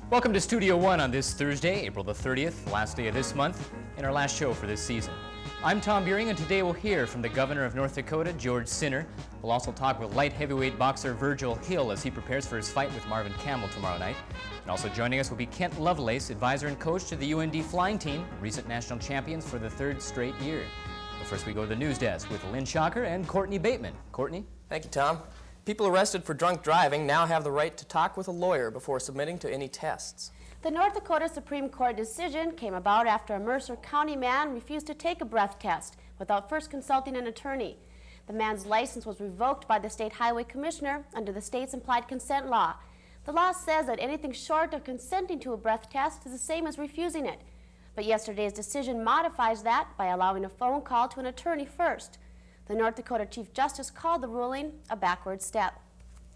Welcome to Studio One on this Thursday, April the 30th, last day of this month, and our last show for this season. I'm Tom Buehring, and today we'll hear from the governor of North Dakota, George Sinner. We'll also talk with light heavyweight boxer Virgil Hill as he prepares for his fight with Marvin Camel tomorrow night. And also joining us will be Kent Lovelace, advisor and coach to the UND flying team, recent national champions for the third straight year. But first we go to the news desk with Lynn Shocker and Courtney Bateman. Courtney? Thank you, Tom. People arrested for drunk driving now have the right to talk with a lawyer before submitting to any tests. The North Dakota Supreme Court decision came about after a Mercer County man refused to take a breath test without first consulting an attorney. The man's license was revoked by the state highway commissioner under the state's implied consent law. The law says that anything short of consenting to a breath test is the same as refusing it. But yesterday's decision modifies that by allowing a phone call to an attorney first. The North Dakota Chief Justice called the ruling a backward step.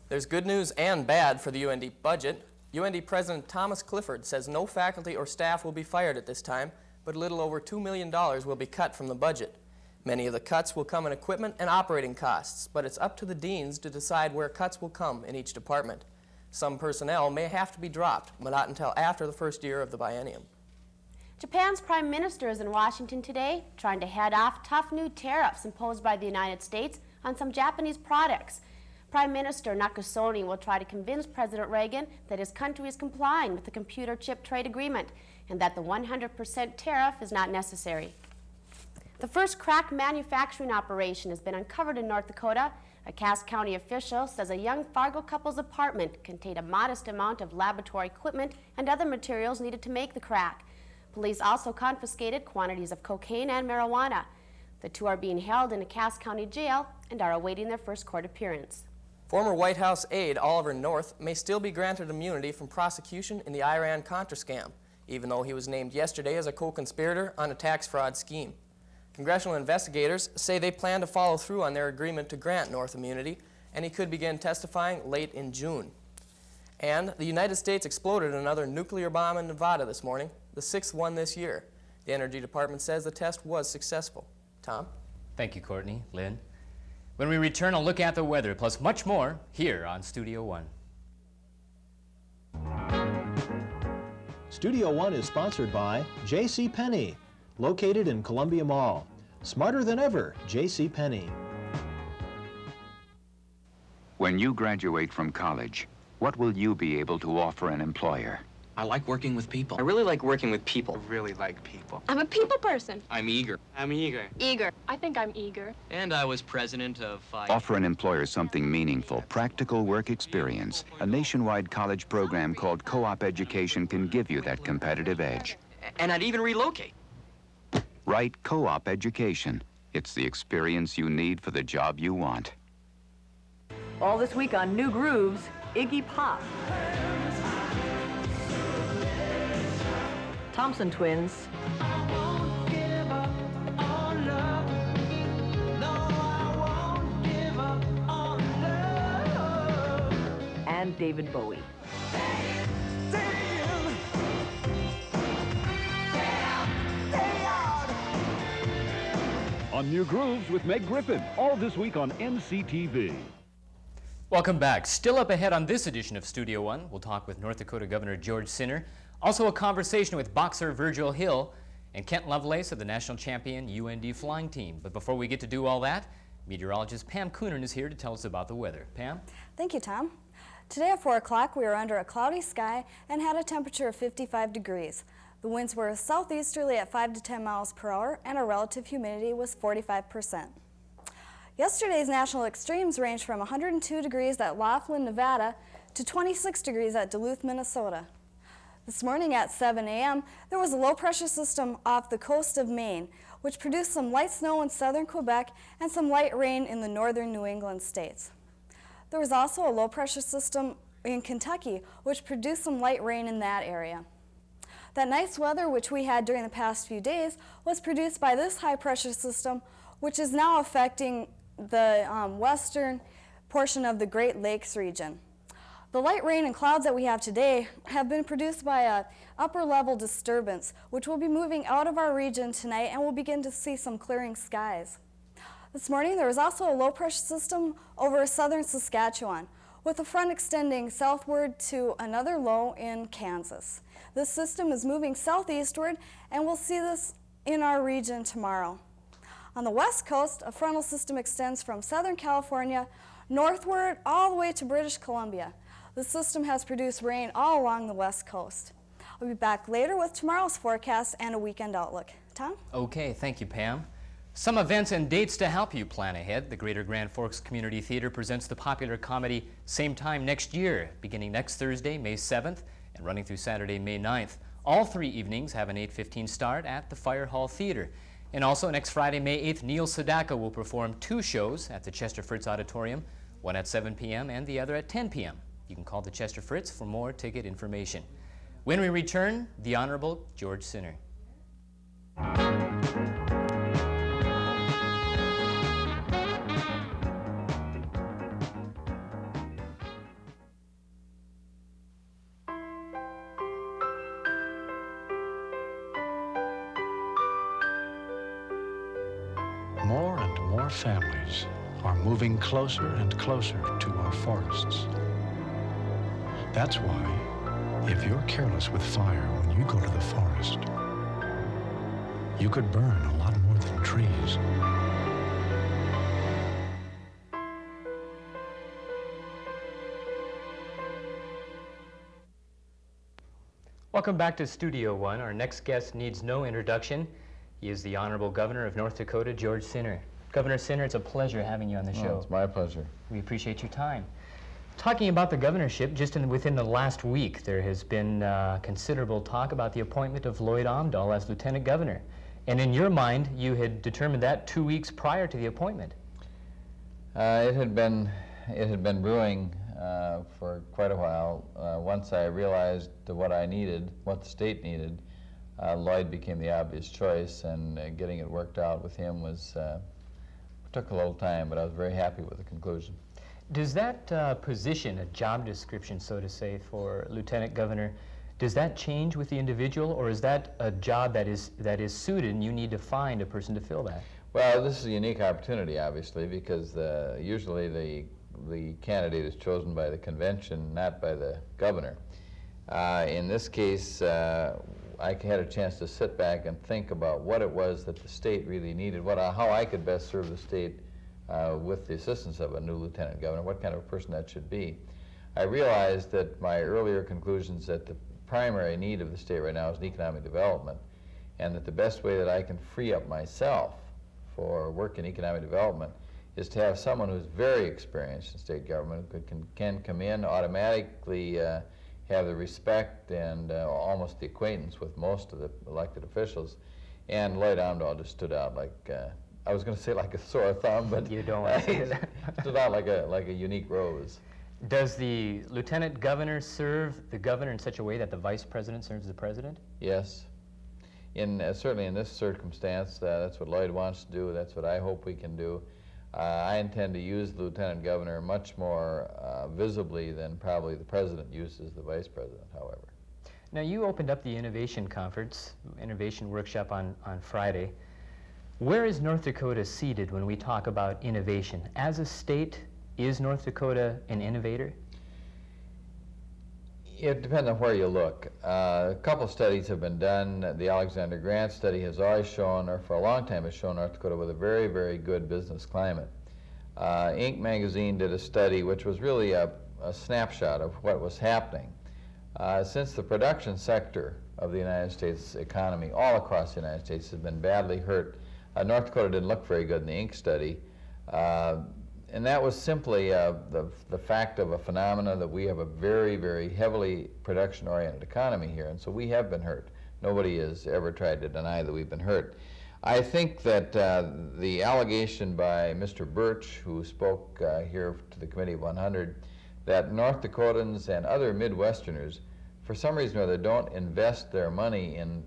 There's good news and bad for the UND budget. UND President Thomas Clifford says no faculty or staff will be fired at this time, but a little over $2 million will be cut from the budget. Many of the cuts will come in equipment and operating costs, but it's up to the deans to decide where cuts will come in each department. Some personnel may have to be dropped, but not until after the first year of the biennium. Japan's Prime Minister is in Washington today, trying to head off tough new tariffs imposed by the United States on some Japanese products. Prime Minister Nakasone will try to convince President Reagan that his country is complying with the computer chip trade agreement and that the 100% tariff is not necessary. The first crack manufacturing operation has been uncovered in North Dakota. A Cass County official says a young Fargo couple's apartment contained a modest amount of laboratory equipment and other materials needed to make the crack. Police also confiscated quantities of cocaine and marijuana. The two are being held in a Cass County jail and are awaiting their first court appearance. Former White House aide Oliver North may still be granted immunity from prosecution in the Iran-Contra scam, even though he was named yesterday as a co-conspirator on a tax fraud scheme. Congressional investigators say they plan to follow through on their agreement to grant North immunity, and he could begin testifying late in June. And the United States exploded another nuclear bomb in Nevada this morning, the sixth one this year. The Energy Department says the test was successful. Tom? Thank you, Courtney. Lynn? When we return, I'll look at the weather, plus much more, here on Studio One. Studio One is sponsored by JCPenney, located in Columbia Mall. Smarter than ever, JCPenney. When you graduate from college, what will you be able to offer an employer? I like working with people. I really like working with people. I really like people. I'm a people person. I'm eager. I'm eager. Eager. I think I'm eager. And I was president of Offer an employer something meaningful, practical work experience. A nationwide college program called Co-op Education can give you that competitive edge. And I'd even relocate. Right, Co-op Education. It's the experience you need for the job you want. All this week on New Grooves, Iggy Pop. Thompson Twins. And David Bowie. On New Grooves with Meg Griffin, all this week on NCTV. Welcome back. Still up ahead on this edition of Studio One, we'll talk with North Dakota Governor George Sinner. Also a conversation with boxer Virgil Hill and Kent Lovelace of the national champion UND flying team. But before we get to do all that, meteorologist Pam Coonan is here to tell us about the weather. Pam? Thank you, Tom. Today at 4 o'clock, we were under a cloudy sky and had a temperature of 55 degrees. The winds were southeasterly at 5 to 10 miles per hour, and our relative humidity was 45%. Yesterday's national extremes ranged from 102 degrees at Laughlin, Nevada, to 26 degrees at Duluth, Minnesota. This morning at 7 a.m., there was a low-pressure system off the coast of Maine, which produced some light snow in southern Quebec and some light rain in the northern New England states. There was also a low-pressure system in Kentucky, which produced some light rain in that area. That nice weather, which we had during the past few days, was produced by this high-pressure system, which is now affecting the western portion of the Great Lakes region. The light rain and clouds that we have today have been produced by an upper-level disturbance, which will be moving out of our region tonight, and we'll begin to see some clearing skies. This morning, there was also a low-pressure system over southern Saskatchewan, with a front extending southward to another low in Kansas. This system is moving southeastward, and we'll see this in our region tomorrow. On the west coast, a frontal system extends from Southern California northward all the way to British Columbia. The system has produced rain all along the west coast. I'll be back later with tomorrow's forecast and a weekend outlook. Tom? Okay, thank you, Pam. Some events and dates to help you plan ahead. The Greater Grand Forks Community Theater presents the popular comedy Same Time Next Year, beginning next Thursday, May 7th, and running through Saturday, May 9th. All 3 evenings have an 8:15 start at the Fire Hall Theater. And also next Friday, May 8th, Neil Sedaka will perform 2 shows at the Chester Fritz Auditorium, one at 7 p.m. and the other at 10 p.m. You can call the Chester Fritz for more ticket information. When we return, the Honorable George Sinner. More and more families are moving closer and closer to our forests. That's why, if you're careless with fire when you go to the forest, you could burn a lot more than trees. Welcome back to Studio One. Our next guest needs no introduction. He is the Honorable Governor of North Dakota, George Sinner. Governor Sinner, it's a pleasure having you on the show. It's my pleasure. We appreciate your time. Talking about the governorship, just within the last week, there has been considerable talk about the appointment of Lloyd Amdahl as Lieutenant Governor. And in your mind, you had determined that 2 weeks prior to the appointment. It had been brewing for quite a while. Once I realized what I needed, what the state needed, Lloyd became the obvious choice, and getting it worked out with him took a little time, but I was very happy with the conclusion. Does that position, a job description, so to say, for Lieutenant Governor, does that change with the individual, or is that a job that is suited and you need to find a person to fill that? Well, this is a unique opportunity, obviously, because usually the candidate is chosen by the convention, not by the governor. In this case, I had a chance to sit back and think about what it was that the state really needed, how I could best serve the state with the assistance of a new lieutenant governor, what kind of a person that should be. I realized that my earlier conclusions that the primary need of the state right now is economic development, and that the best way that I can free up myself for work in economic development is to have someone who's very experienced in state government, who can come in, automatically have the respect and almost the acquaintance with most of the elected officials. And Lloyd Amdahl just stood out like, I was going to say like a sore thumb, but you don't want to say that. Stood out like a unique rose. Does the lieutenant governor serve the governor in such a way that the vice president serves the president? Yes. Certainly in this circumstance, that's what Lloyd wants to do. That's what I hope we can do. I intend to use the lieutenant governor much more visibly than probably the president uses the vice president, however. Now, you opened up the innovation conference, innovation workshop on Friday. Where is North Dakota seated when we talk about innovation? As a state, is North Dakota an innovator? It depends on where you look. A couple studies have been done. The Alexander Grant study has always shown, or for a long time has shown, North Dakota with a very, very good business climate. Inc. magazine did a study which was really a snapshot of what was happening. Since the production sector of the United States economy all across the United States has been badly hurt, North Dakota didn't look very good in the Inc. study. And that was simply the fact of a phenomena that we have a very, very heavily production-oriented economy here, and so we have been hurt. Nobody has ever tried to deny that we've been hurt. I think that the allegation by Mr. Birch, who spoke here to the Committee of 100, that North Dakotans and other Midwesterners, for some reason or other, don't invest their money in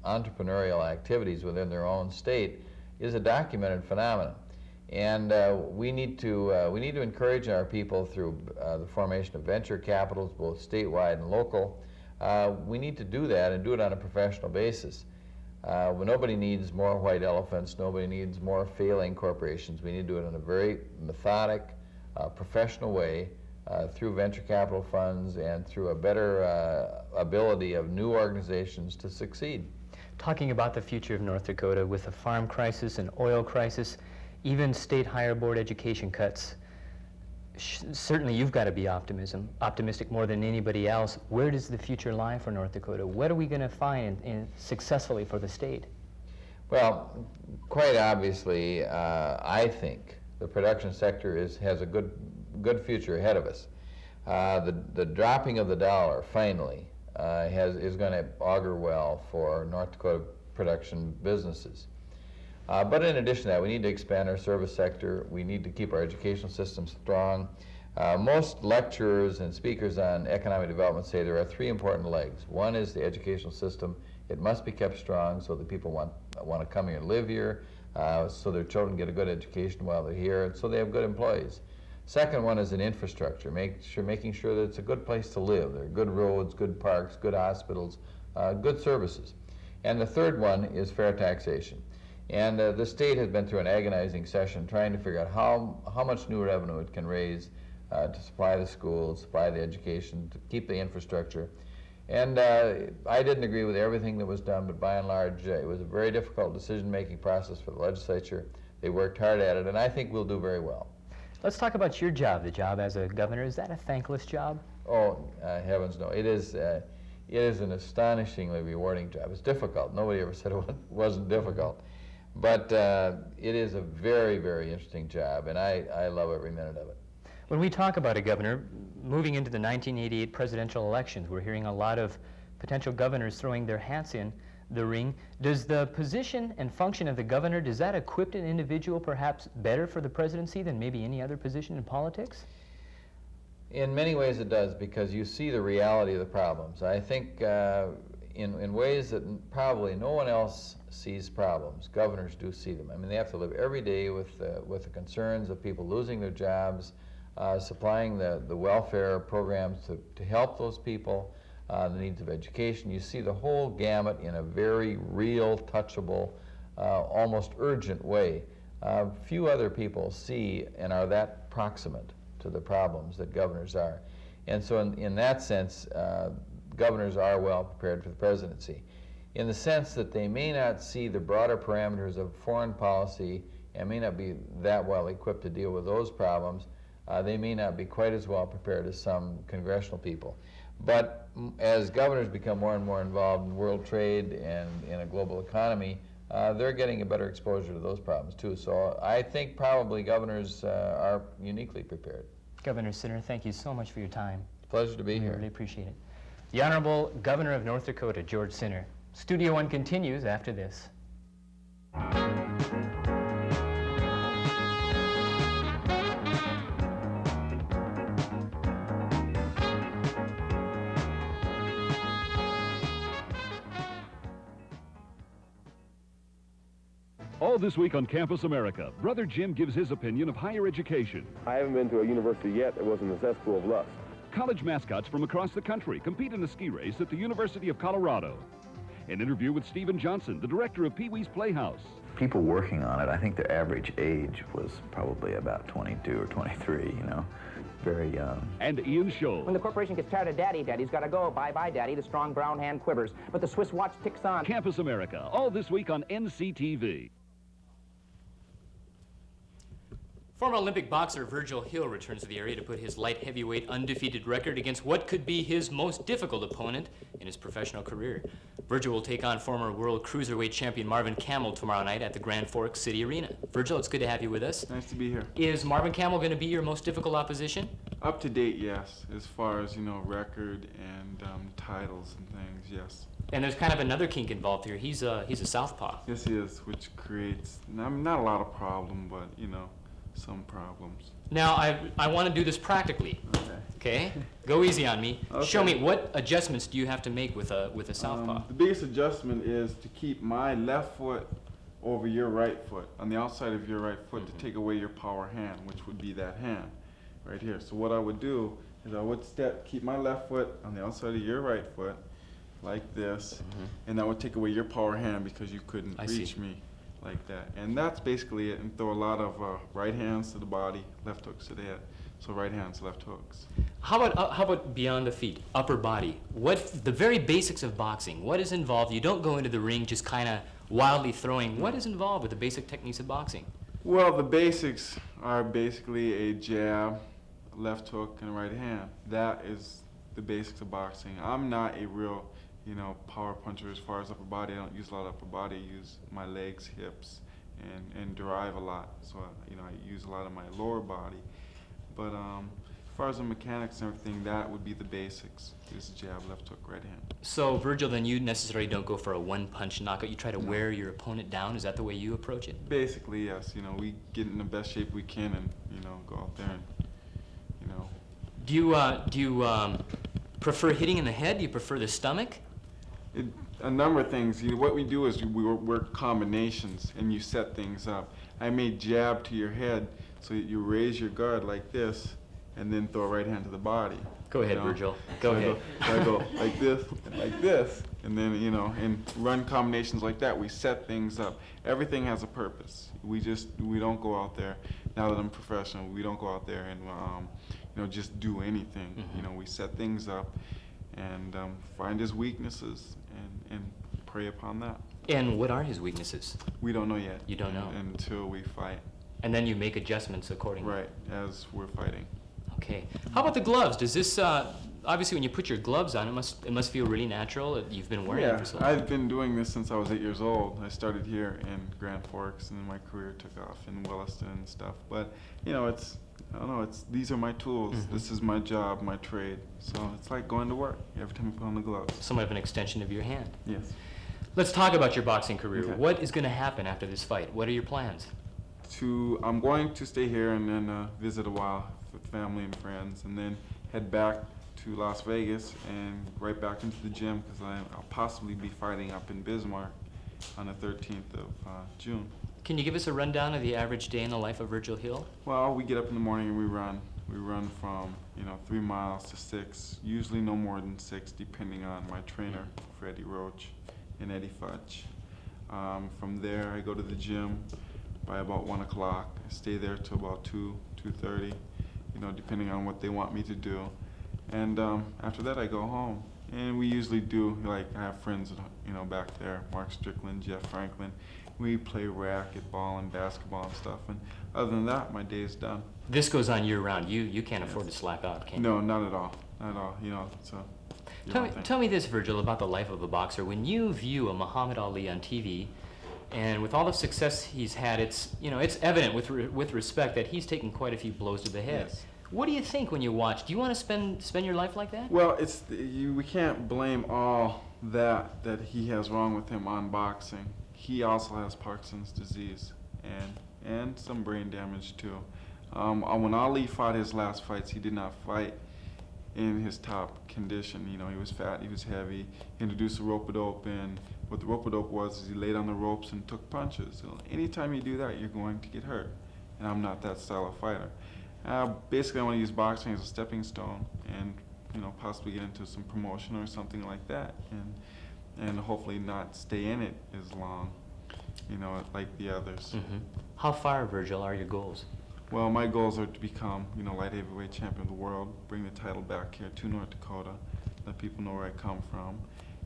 entrepreneurial activities within their own state, is a documented phenomenon. And we need to encourage our people through the formation of venture capitals, both statewide and local. We need to do that and do it on a professional basis. Nobody needs more white elephants. Nobody needs more failing corporations. We need to do it in a very methodic, professional way through venture capital funds and through a better ability of new organizations to succeed. Talking about the future of North Dakota with a farm crisis, an oil crisis, even state higher board education cuts, certainly you've got to be optimistic more than anybody else. Where does the future lie for North Dakota? What are we going to find successfully for the state? Well, quite obviously, I think the production sector has a good future ahead of us. The dropping of the dollar, finally, is going to augur well for North Dakota production businesses. But in addition to that, we need to expand our service sector. We need to keep our educational system strong. Most lecturers and speakers on economic development say there are three important legs. One is the educational system. It must be kept strong so that people want to come here and live here, so their children get a good education while they're here, and so they have good employees. Second one is an infrastructure, making sure that it's a good place to live. There are good roads, good parks, good hospitals, good services. And the third one is fair taxation. And the state has been through an agonizing session trying to figure out how much new revenue it can raise to supply the schools, supply the education, to keep the infrastructure. And I didn't agree with everything that was done, but by and large, it was a very difficult decision-making process for the legislature. They worked hard at it, and I think we'll do very well. Let's talk about your job, the job as a governor. Is that a thankless job? Oh, heavens no. It is an astonishingly rewarding job. It's difficult. Nobody ever said it wasn't difficult. But it is a very, very interesting job, and I love every minute of it. When we talk about a governor, moving into the 1988 presidential elections, we're hearing a lot of potential governors throwing their hats in the ring. Does the position and function of the governor, does that equip an individual perhaps better for the presidency than maybe any other position in politics? In many ways it does, because you see the reality of the problems. I think in ways that probably no one else sees problems, governors do see them. I mean, they have to live every day with the concerns of people losing their jobs, supplying the welfare programs to help those people, the needs of education. You see the whole gamut in a very real, touchable, almost urgent way. Few other people see and are that proximate to the problems that governors are. And so in that sense, governors are well prepared for the presidency, in the sense that they may not see the broader parameters of foreign policy and may not be that well equipped to deal with those problems. They may not be quite as well prepared as some congressional people. But as governors become more and more involved in world trade and in a global economy, they're getting a better exposure to those problems too. So I think probably governors are uniquely prepared. Governor Sinner, thank you so much for your time. Pleasure to be here. I really appreciate it. The Honorable Governor of North Dakota, George Sinner. Studio One continues after this. All this week on Campus America, Brother Jim gives his opinion of higher education. I haven't been to a university yet that wasn't a cesspool of lust. College mascots from across the country compete in a ski race at the University of Colorado. An interview with Stephen Johnson, the director of Pee Wee's Playhouse. People working on it, I think their average age was probably about 22 or 23, you know, very young. And Ian Scholl. When the corporation gets tired of Daddy, Daddy's got to go. Bye-bye, Daddy. The strong brown hand quivers, but the Swiss watch ticks on. Campus America, all this week on NCTV. Former Olympic boxer Virgil Hill returns to the area to put his light heavyweight undefeated record against what could be his most difficult opponent in his professional career. Virgil will take on former world cruiserweight champion Marvin Camel tomorrow night at the Grand Forks City Arena. Virgil, it's good to have you with us. Nice to be here. Is Marvin Camel going to be your most difficult opposition? Up to date, yes. As far as, you know, record and titles and things, yes. And there's kind of another kink involved here. He's a southpaw. Yes, he is, which creates not a lot of problem, but, you know, some problems. Now, I want to do this practically. Okay? Go easy on me. Okay. Show me, what adjustments do you have to make with a southpaw? The biggest adjustment is to keep my left foot over your right foot, on the outside of your right foot, to take away your power hand, which would be that hand right here. So what I would do is I would keep my left foot on the outside of your right foot, like this, and that would take away your power hand because you couldn't reach me like that. And that's basically it, and throw a lot of right hands to the body, left hooks to the head. So right hands, left hooks. How about beyond the feet, upper body? The very basics of boxing, what is involved? You don't go into the ring just kind of wildly throwing. What is involved with the basic techniques of boxing? Well, the basics are basically a jab, left hook, and right hand. That is the basics of boxing. I'm not a real, power puncher as far as upper body. I don't use a lot of upper body. I use my legs, hips, and drive a lot. So, I use a lot of my lower body. But as far as the mechanics and everything, that would be the basics. Is jab, left hook, right hand. So, Virgil, then you necessarily don't go for a one-punch knockout. You try to wear your opponent down. Is that the way you approach it? Basically, yes. We get in the best shape we can and, go out there and, Do you prefer hitting in the head? Do you prefer the stomach? A number of things. What we do is we work combinations and you set things up. I may jab to your head so that you raise your guard like this and then throw a right hand to the body. Go ahead, Virgil. Go ahead. I go like this, and then, and run combinations like that. We set things up. Everything has a purpose. We don't go out there, now that I'm professional, we don't go out there and, just do anything. Mm-hmm. We set things up and find his weaknesses and prey upon that. And what are his weaknesses? We don't know yet. You don't know? Until we fight. And then you make adjustments accordingly? Right, as we're fighting. Okay. How about the gloves? Does this, obviously when you put your gloves on, it must feel really natural. You've been wearing them for so long. I've been doing this since I was 8 years old. I started here in Grand Forks, and then my career took off in Williston and stuff. But, I don't know, these are my tools. Mm-hmm. This is my job, my trade. So it's like going to work every time you put on the gloves. Somewhat of an extension of your hand. Yes. Let's talk about your boxing career. Okay. What is going to happen after this fight? What are your plans? I'm going to stay here and then visit a while with family and friends, and then head back to Las Vegas and right back into the gym because I'll possibly be fighting up in Bismarck on the 13th of June. Can you give us a rundown of the average day in the life of Virgil Hill? Well, we get up in the morning and we run. We run from 3 miles to 6, usually no more than 6, depending on my trainer, Freddie Roach and Eddie Futch. From there, I go to the gym by about 1 o'clock. I stay there till about 2:30, depending on what they want me to do. And after that, I go home. And we usually do, I have friends, back there, Mark Strickland, Jeff Franklin. We play racquetball and basketball and stuff. And other than that, my day is done. This goes on year-round. You can't afford to slack out, can you? No, not at all. Not at all. Tell me this, Virgil, about the life of a boxer. When you view a Muhammad Ali on TV, and with all the success he's had, it's evident with respect that he's taken quite a few blows to the head. Yes. What do you think when you watch? Do you want to spend your life like that? Well, we can't blame all that he has wrong with him on boxing. He also has Parkinson's disease and some brain damage too. When Ali fought his last fights, he did not fight in his top condition. He was fat, he was heavy. He introduced the rope-a-dope, and what the rope-a-dope was is he laid on the ropes and took punches. So anytime you do that, you're going to get hurt. And I'm not that style of fighter. Basically, I want to use boxing as a stepping stone and possibly get into some promotion or something like that, and hopefully not stay in it as long, like the others. Mm-hmm. How far, Virgil, are your goals? Well, my goals are to become, light heavyweight champion of the world, bring the title back here to North Dakota, let people know where I come from,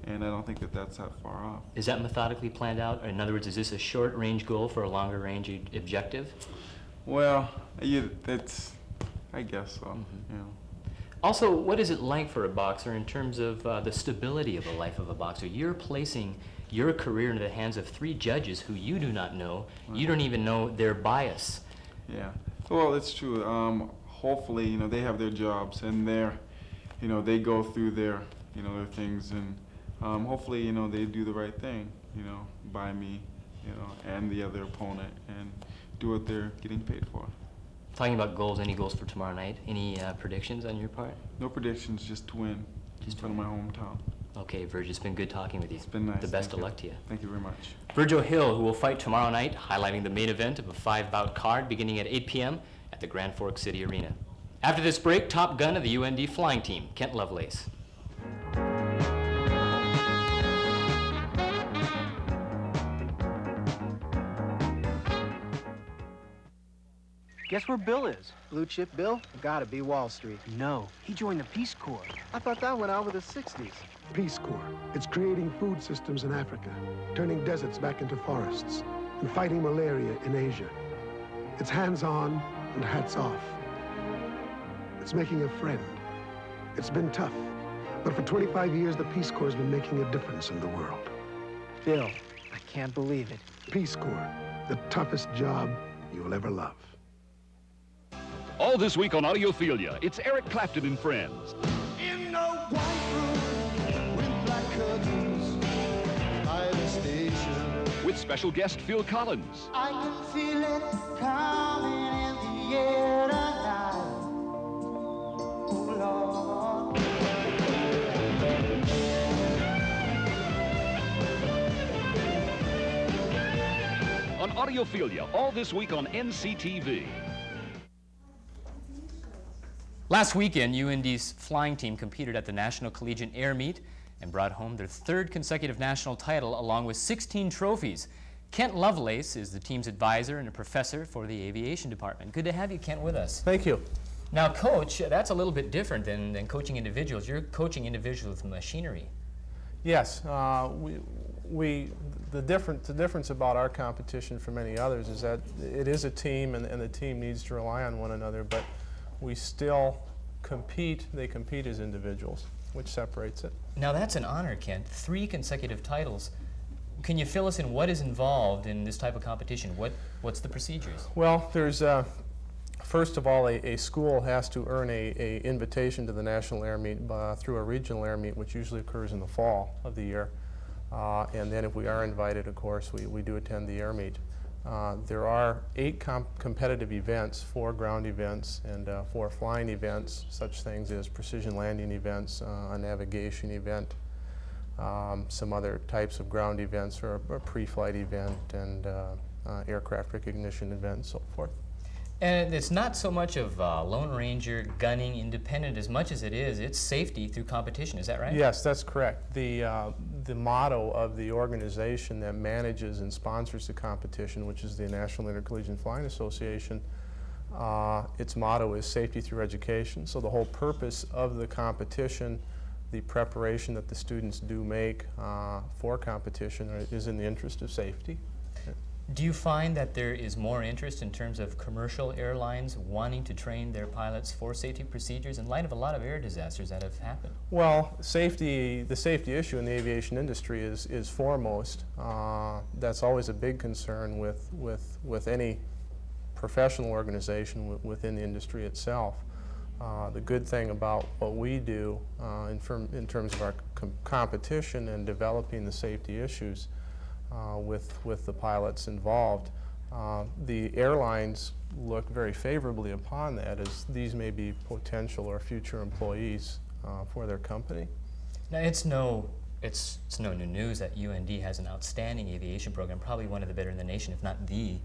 and I don't think that that's that far off. Is that methodically planned out? Or in other words, is this a short-range goal for a longer-range objective? Well, I guess so. Mm-hmm. Also, what is it like for a boxer in terms of the stability of the life of a boxer? You're placing your career into the hands of 3 judges who you do not know. Right. You don't even know their bias. Yeah. Well, it's true. Hopefully, they have their jobs and they go through their things, and hopefully, they do the right thing, by me, and the other opponent, and do what they're getting paid for. Talking about goals, any goals for tomorrow night? Any predictions on your part? No predictions, just to win. Just in front of my hometown. Okay, Virgil, it's been good talking with you. It's been nice. The best of luck to you. Thank you very much. Virgil Hill, who will fight tomorrow night, highlighting the main event of a 5-bout card beginning at 8 p.m. at the Grand Forks City Arena. After this break, top gun of the UND flying team, Kent Lovelace. Guess where Bill is? Blue chip Bill? Gotta be Wall Street. No, he joined the Peace Corps. I thought that went out with the 60s. Peace Corps. It's creating food systems in Africa, turning deserts back into forests, and fighting malaria in Asia. It's hands-on and hats off. It's making a friend. It's been tough, but for 25 years, the Peace Corps has been making a difference in the world. Bill, I can't believe it. Peace Corps, the toughest job you'll ever love. All this week on Audiophilia, it's Eric Clapton and Friends. In the white room with black curtains by the station, With special guest Phil Collins. I can feel it coming in the air tonight. Oh, Lord. On Audiophilia, all this week on NCTV. Last weekend, UND's flying team competed at the National Collegiate Air Meet and brought home their third consecutive national title along with 16 trophies. Kent Lovelace is the team's advisor and a professor for the aviation department. Good to have you, Kent, with us. Thank you. Now, Coach, that's a little bit different than coaching individuals. You're coaching individuals with machinery. Yes, the difference about our competition from many others is that it is a team, and the team needs to rely on one another, but we still compete. They compete as individuals, which separates it. Now, that's an honor, Kent. 3 consecutive titles. Can you fill us in what is involved in this type of competition? What's the procedures? Well, there's first of all, a school has to earn a invitation to the National Air Meet through a regional air meet, which usually occurs in the fall of the year. And then if we are invited, of course, we do attend the air meet. There are 8 competitive events, 4 ground events and 4 flying events, such things as precision landing events, a navigation event, some other types of ground events, or a pre-flight event, and aircraft recognition event, and so forth. And it's not so much of Lone Ranger, gunning, independent, as much as it's safety through competition. Is that right? Yes, that's correct. The motto of the organization that manages and sponsors the competition, which is the National Intercollegiate Flying Association, its motto is safety through education. So the whole purpose of the competition, the preparation that the students do make for competition, is in the interest of safety. Do you find that there is more interest in terms of commercial airlines wanting to train their pilots for safety procedures in light of a lot of air disasters that have happened? Well, the safety issue in the aviation industry is foremost. That's always a big concern with any professional organization within the industry itself. The good thing about what we do in terms of our competition and developing the safety issues with the pilots involved, the airlines look very favorably upon that, as these may be potential or future employees for their company. Now, it's no new news that UND has an outstanding aviation program, probably one of the better in the nation, if not the.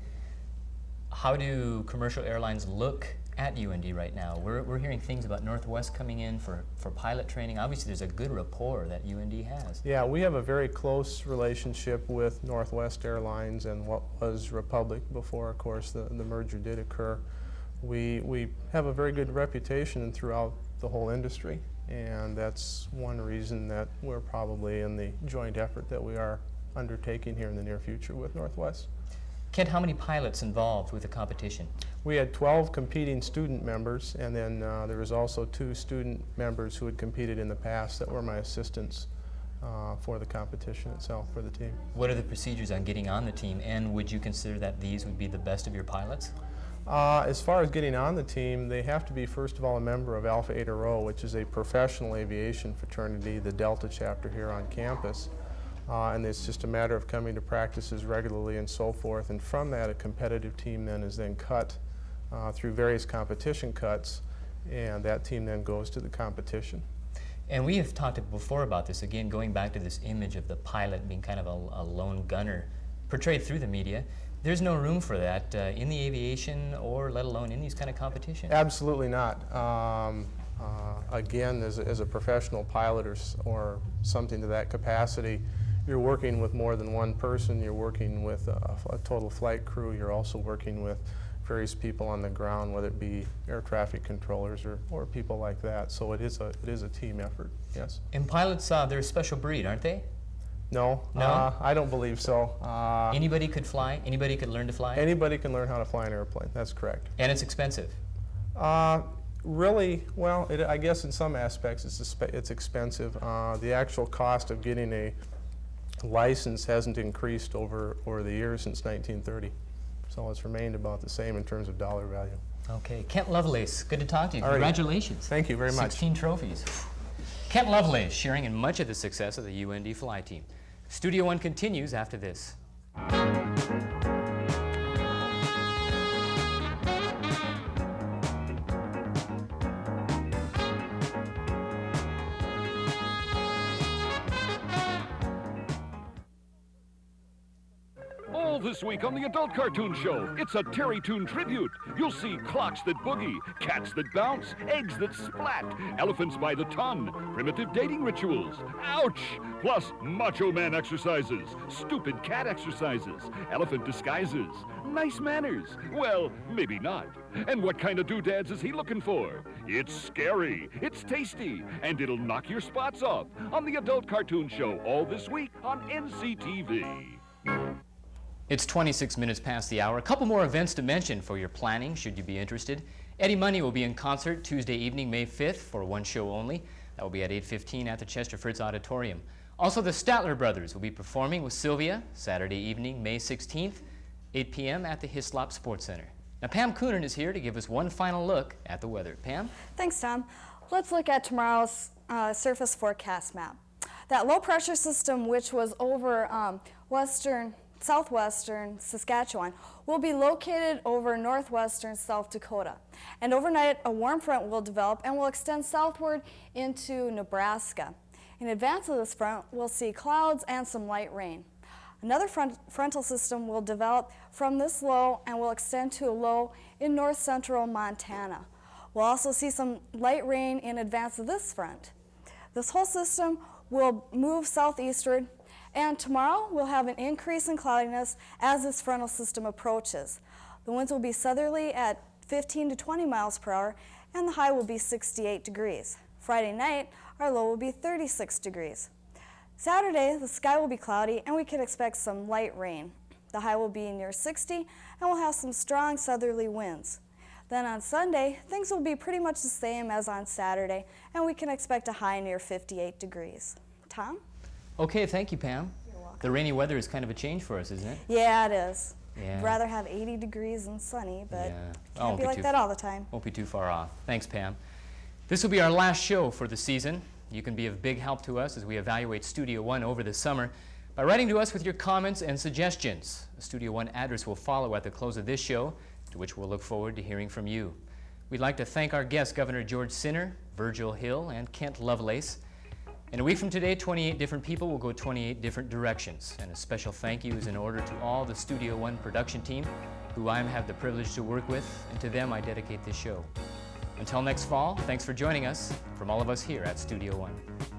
How do commercial airlines look at UND right now? We're hearing things about Northwest coming in for pilot training. Obviously, there's a good rapport that UND has. Yeah, we have a very close relationship with Northwest Airlines and what was Republic before, of course, the merger did occur. We have a very good reputation throughout the whole industry, and that's one reason that we're probably in the joint effort that we are undertaking here in the near future with Northwest. Kent, how many pilots involved with the competition? We had 12 competing student members, and then there was also 2 student members who had competed in the past that were my assistants for the competition itself for the team. What are the procedures on getting on the team, and would you consider that these would be the best of your pilots? As far as getting on the team, they have to be, first of all, a member of Alpha Eta Rho, which is a professional aviation fraternity, the Delta chapter here on campus. And it's just a matter of coming to practices regularly and so forth. And from that, a competitive team then is then cut through various competition cuts, and that team then goes to the competition. And we have talked before about this, again, going back to this image of the pilot being kind of a lone gunner portrayed through the media. There's no room for that in the aviation, or let alone in these kind of competitions. Absolutely not. Again, as a professional pilot or something to that capacity, you're working with more than one person. You're working with a total flight crew. You're also working with various people on the ground, whether it be air traffic controllers or people like that. So it is a team effort, yes. And pilots, they're a special breed, aren't they? No, I don't believe so. Anybody could fly? Anybody could learn to fly? Anybody can learn how to fly an airplane, that's correct. And it's expensive? Really, well, I guess in some aspects it's expensive. The actual cost of getting a license hasn't increased over the years since 1930. So it's remained about the same in terms of dollar value. Okay, Kent Lovelace, good to talk to you. All right. Congratulations. Thank you very much. 16 trophies. Kent Lovelace sharing in much of the success of the UND fly team. Studio One continues after this. All this week on the Adult Cartoon Show, it's a Terry Toon tribute. You'll see clocks that boogie, cats that bounce, eggs that splat, elephants by the ton, primitive dating rituals, ouch! Plus Macho Man exercises, stupid cat exercises, elephant disguises, nice manners. Well, maybe not. And what kind of doodads is he looking for? It's scary, it's tasty, and it'll knock your spots off on the Adult Cartoon Show all this week on NCTV. It's 26 minutes past the hour. A couple more events to mention for your planning, should you be interested. Eddie Money will be in concert Tuesday evening, May 5th, for one show only. That will be at 8:15 at the Chester Fritz Auditorium. Also, the Statler Brothers will be performing with Sylvia Saturday evening, May 16th, 8 p.m. at the Hislop Sports Center. Now, Pam Coonan is here to give us one final look at the weather. Pam? Thanks, Tom. Let's look at tomorrow's surface forecast map. That low pressure system, which was over southwestern Saskatchewan, will be located over northwestern South Dakota. And overnight, a warm front will develop and will extend southward into Nebraska. In advance of this front, we'll see clouds and some light rain. Another frontal system will develop from this low and will extend to a low in north central Montana. We'll also see some light rain in advance of this front. This whole system will move southeastward, and tomorrow we'll have an increase in cloudiness as this frontal system approaches. The winds will be southerly at 15 to 20 miles per hour, and the high will be 68 degrees. Friday night, our low will be 36 degrees. Saturday, the sky will be cloudy, and we can expect some light rain. The high will be near 60, and we'll have some strong southerly winds. Then on Sunday, things will be pretty much the same as on Saturday, and we can expect a high near 58 degrees. Tom? Okay, thank you, Pam. You're welcome. The rainy weather is kind of a change for us, isn't it? Yeah, it is. Yeah. I'd rather have 80 degrees and sunny, but Yeah. can't be like that all the time. Won't be too far off. Thanks, Pam. This will be our last show for the season. You can be of big help to us as we evaluate Studio One over the summer by writing to us with your comments and suggestions. The Studio One address will follow at the close of this show, to which we'll look forward to hearing from you. We'd like to thank our guests, Governor George Sinner, Virgil Hill, and Kent Lovelace. In a week from today, 28 different people will go 28 different directions. And a special thank you is in order to all the Studio One production team, who I have the privilege to work with, and to them I dedicate this show. Until next fall, thanks for joining us from all of us here at Studio One.